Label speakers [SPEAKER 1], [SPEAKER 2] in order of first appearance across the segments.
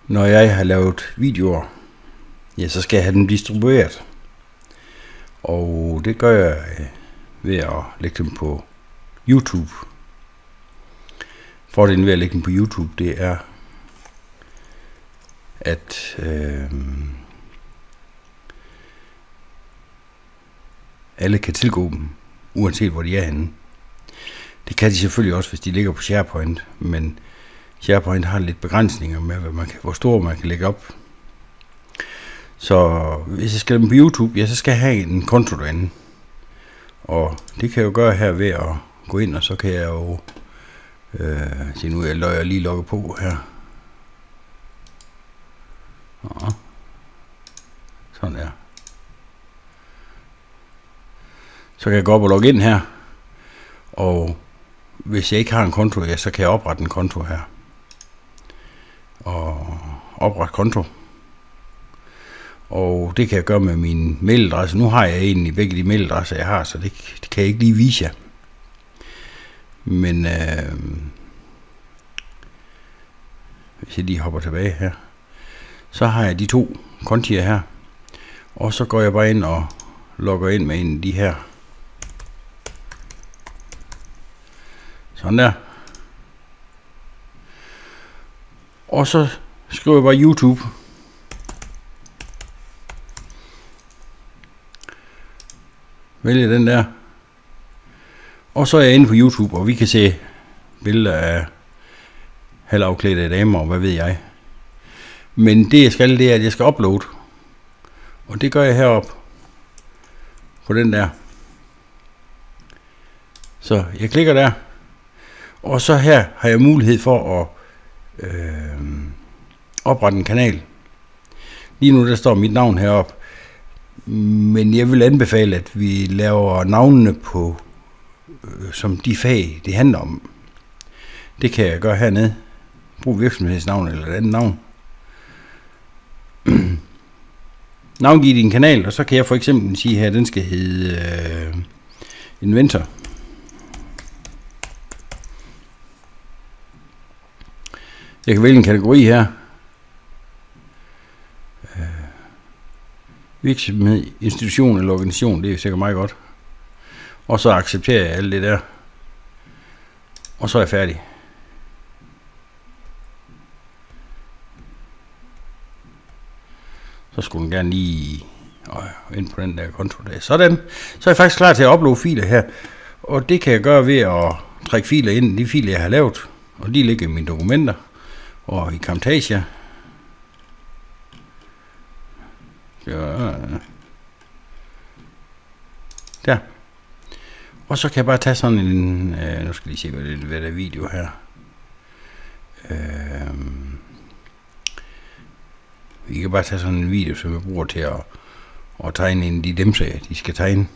[SPEAKER 1] Når jeg har lavet videoer, ja, så skal jeg have dem distribueret. Og det gør jeg ved at lægge dem på YouTube. Fordelen ved at lægge dem på YouTube, det er, at alle kan tilgå dem, uanset hvor de er henne. Det kan de selvfølgelig også, hvis de ligger på SharePoint, men SharePoint har lidt begrænsninger med, hvor stor man kan lægge op. Så hvis jeg skal have dem på YouTube, ja, så skal jeg have en konto derinde. Og det kan jeg jo gøre her ved at gå ind, og så kan jeg jo se nu, jeg lige logger på her. Sådan der. Så kan jeg gå op og logge ind her. Og hvis jeg ikke har en konto, ja, så kan jeg oprette en konto her. Og oprette konto. Og det kan jeg gøre med min mailadresse. Nu har jeg egentlig begge de mailadresser, jeg har, så det kan jeg ikke lige vise jer. Men hvis jeg lige hopper tilbage her, så har jeg de to kontier her. Og så går jeg bare ind og logger ind med en af de her. Sådan der. Og så skriver jeg bare YouTube. Vælger den der. Og så er jeg inde på YouTube, og vi kan se billeder af halvafklædte damer, og hvad ved jeg. Men det jeg skal, det er, at jeg skal uploade. Og det gør jeg heroppe på den der. Så jeg klikker der. Og så her har jeg mulighed for at oprette en kanal. Lige nu der står mit navn heroppe. Men jeg vil anbefale, at vi laver navnene på som de fag, det handler om. Det kan jeg gøre hernede. Brug virksomhedsnavn eller et andet navn. Navngiv din kanal, og så kan jeg for eksempel sige her, at den skal hedde Inventor. Jeg kan vælge en kategori her. Virksomhed, institution eller organisation, det er sikkert meget godt. Og så accepterer jeg alt det der. Og så er jeg færdig. Så skulle den gerne lige ind på den der konto der. Sådan. Så er jeg faktisk klar til at uploade filer her. Og det kan jeg gøre ved at trække filer ind, de filer jeg har lavet. Og de ligger i mine dokumenter og i Camtasia. Der. Og så kan jeg bare tage sådan en, nu skal jeg lige se, hvad der er video her. Vi kan bare tage sådan en video, som jeg bruger til at tegne ind i dem, så de skal tegne.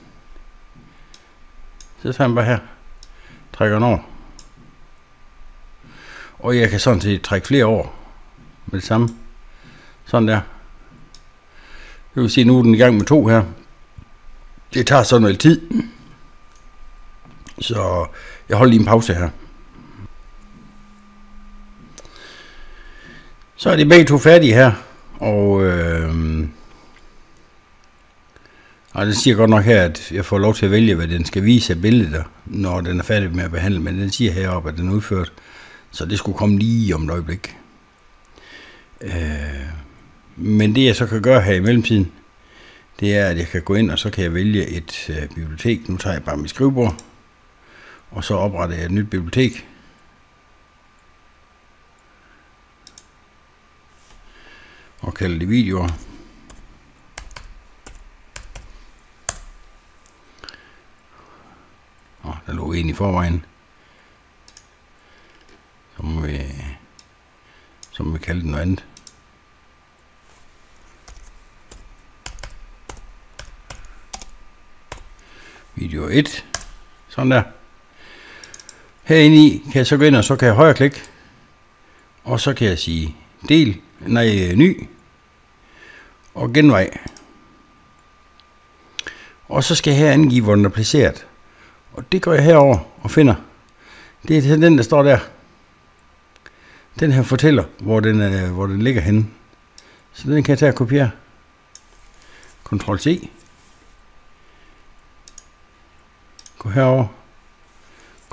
[SPEAKER 1] Så tager jeg bare her. Trækker den over. Og jeg kan sådan set trække flere over med det samme. Sådan der. Jeg vil se, nu er den i gang med 2 her. Det tager sådan noget tid. Så jeg holder lige en pause her. Så er de begge 2 færdige her. Og det siger godt nok her, at jeg får lov til at vælge, hvad den skal vise af billeder, når den er færdig med at behandle. Men den siger heroppe, at den er udført. Så det skulle komme lige om et øjeblik. Men det jeg så kan gøre her i mellemtiden, det er, at jeg kan gå ind, og så kan jeg vælge et bibliotek. Nu tager jeg bare mit skrivebord, og så opretter jeg et nyt bibliotek. Og kalder det videoer. Der lå en i forvejen. Så må vi kalde den noget andet. Video 1. Sådan der. Herinde i kan jeg så gå ind, og så kan jeg højre klik. Og så kan jeg sige ny. Og genvej. Og så skal jeg her angive, hvor den er placeret. Og det går jeg herover og finder. Det er den, der står der. Den her fortæller, hvor den ligger henne. Så den kan jeg tage og kopiere. Ctrl-C. Gå herover.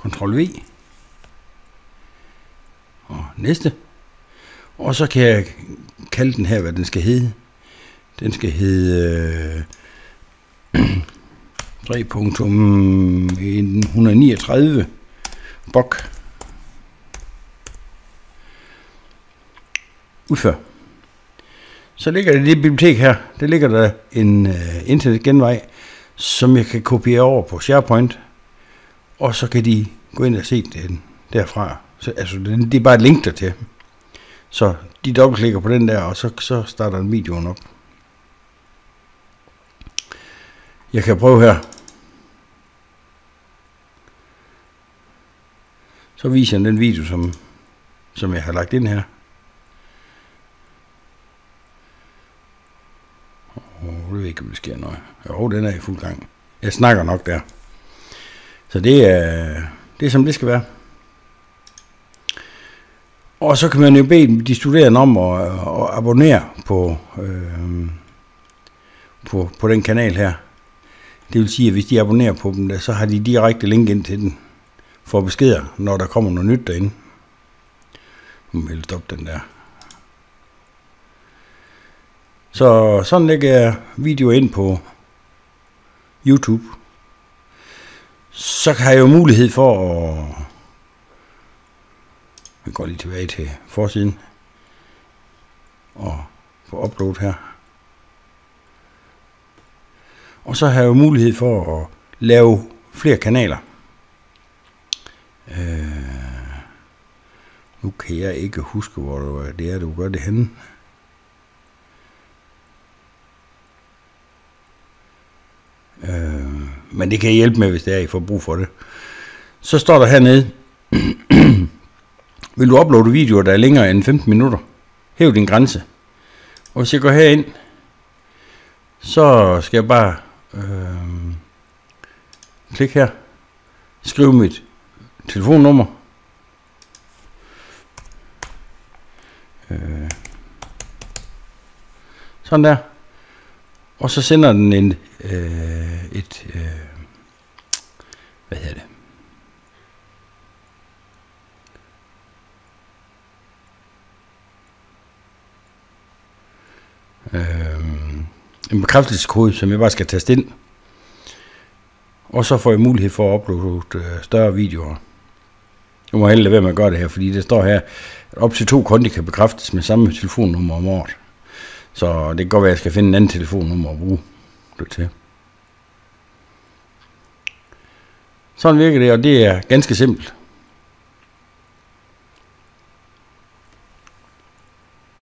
[SPEAKER 1] Ctrl-V. Og næste. Og så kan jeg kalde den her, hvad den skal hedde. Den skal hedde 3.139 bok. Udfør. Så ligger der i det bibliotek her, der ligger der en internetgenvej, som jeg kan kopiere over på SharePoint, og så kan de gå ind og se den derfra. Så, altså, det er bare et link der til. Så de dobbeltklikker på den der, og så starter den videoen op. Jeg kan prøve her. Så viser jeg den video, som jeg har lagt ind her. Jeg ved ikke, om det sker noget. Jo, den er i fuld gang. Jeg snakker nok der. Så det er som det skal være. Og så kan man jo bede de studerende om at abonnere på den kanal her. Det vil sige, at hvis de abonnerer på dem, så har de direkte link ind til den. For beskeder, når der kommer noget nyt derinde. Nu må jeg stoppe den der. Så sådan lægger jeg videoer ind på YouTube. Så har jeg jo mulighed for at... Jeg går lige tilbage til forsiden. Og få upload her. Og så har jeg jo mulighed for at lave flere kanaler. Nu kan jeg ikke huske, hvor det er, du gør det henne. Men det kan jeg hjælpe med, hvis det er, I får brug for det. Så står der hernede, vil du uploade videoer, der er længere end 15 minutter? Hæv din grænse. Og hvis jeg går herind, så skal jeg bare klikke her, skrive mit telefonnummer, sådan der, og så sender den hvad hedder det? En bekræftelseskode, som jeg bare skal taste ind. Og så får jeg mulighed for at uploade større videoer. Jeg må hellere være med at gøre det her, fordi det står her, at op til 2 konti kan bekræftes med samme telefonnummer om året. Så det kan godt være, at jeg skal finde en anden telefonnummer at bruge det til. Sådan virker det, og det er ganske simpelt.